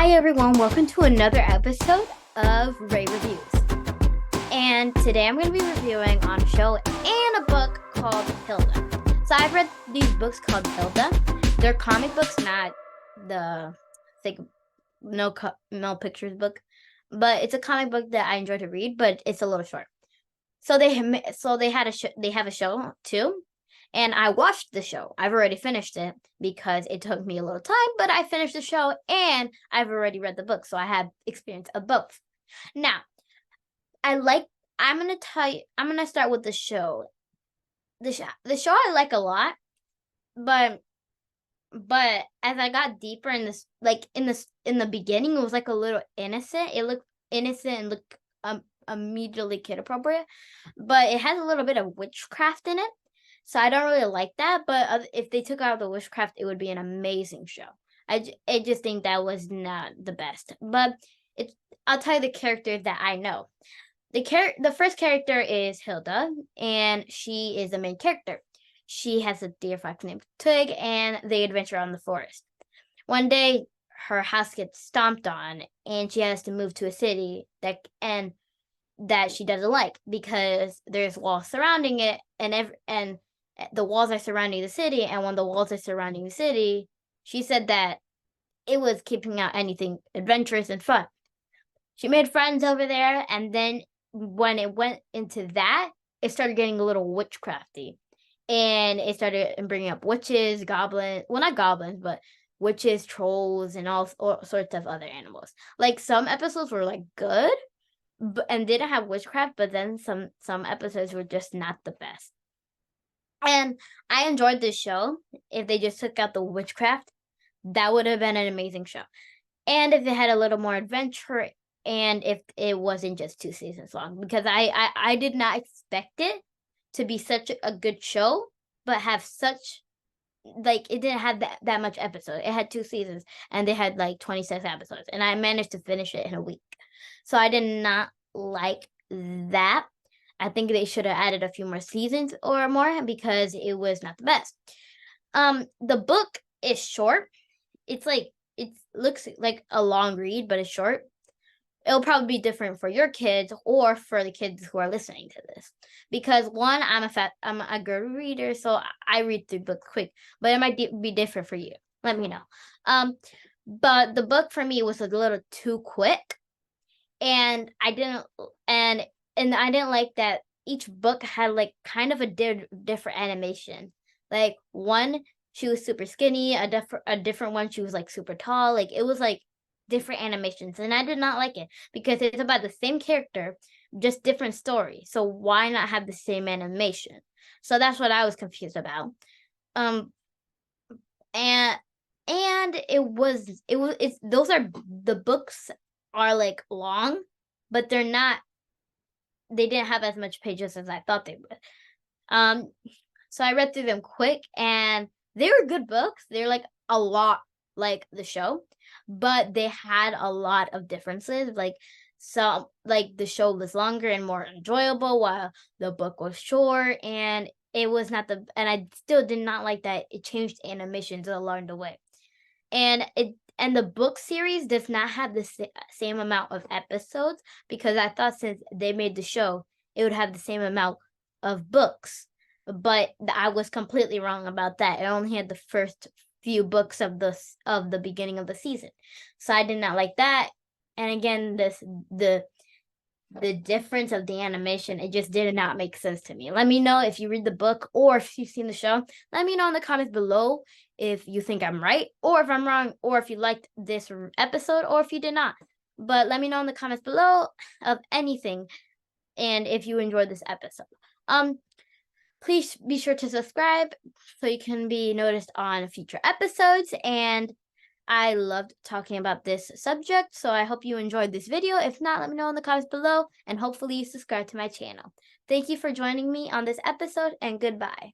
Hi everyone, welcome to another episode of RaeReviews. And today I'm going to be reviewing on a show and a book called Hilda. So I've read these books called Hilda. They're comic books, not the no pictures book. But it's a comic book that I enjoy to read, but it's a little short. So they have a show too. And I watched the show. I've already finished it because it took me a little time, but I finished the show and I've already read the book, so I have experience of both. Now, I'm gonna start with the show. The show I like a lot, but as I got deeper in this, in the beginning, it was like a little innocent. It looked innocent and looked immediately kid appropriate, but it has a little bit of witchcraft in it. So I don't really like that, but if they took out the witchcraft, it would be an amazing show. I just think that was not the best. But I'll tell you the characters that I know. The first character is Hilda, and she is the main character. She has a deer fox named Twig, and they adventure on the forest. One day, her house gets stomped on, and she has to move to a city that she doesn't like because there's walls surrounding it, and the walls are surrounding the city, and when the walls are surrounding the city, she said that it was keeping out anything adventurous and fun. She made friends over there, and then when it went into that, it started getting a little witchcrafty, and it started bringing up witches, goblins, well, not goblins, but witches, trolls, and all sorts of other animals. Like, some episodes were like good and didn't have witchcraft, but then some episodes were just not the best. And I enjoyed this show. If they just took out the witchcraft, that would have been an amazing show. And if it had a little more adventure, and if it wasn't just 2 seasons long, because I did not expect it to be such a good show, but have such, like, it didn't have that much episode. It had 2 seasons, and they had like 26 episodes, and I managed to finish it in a week. So I did not like that. I think they should have added a few more seasons or more because it was not the best. The book is short. It looks like a long read, but it's short. It'll probably be different for your kids or for the kids who are listening to this. Because one, I'm a good reader, so I read through books quick, but it might be different for you. Let me know. But the book for me was a little too quick, and I didn't like that each book had like kind of a different animation. Like, one, she was super skinny, a different one, she was like super tall. Like, it was like different animations, and I did not like it because it's about the same character, just different story. So why not have the same animation? So that's what I was confused about. And the books are like long, but they didn't have as much pages as I thought they would. So I read through them quick, and they were good books. They're like a lot like the show, but they had a lot of differences. Like, the show was longer and more enjoyable, while the book was short, and it was not and I still did not like that it changed animations along the way. And the book series does not have the same amount of episodes, because I thought since they made the show, it would have the same amount of books. But I was completely wrong about that. It only had the first few books of the beginning of the season. So I did not like that. And again, the difference of the animation, it just did not make sense to me. Let me know if you read the book or if you've seen the show. Let me know in the comments below if you think I'm right or if I'm wrong, or if you liked this episode or if you did not. But let me know in the comments below of anything, and if you enjoyed this episode. Please be sure to subscribe so you can be noticed on future episodes. And I loved talking about this subject, so I hope you enjoyed this video. If not, let me know in the comments below, and hopefully you subscribe to my channel. Thank you for joining me on this episode, and goodbye.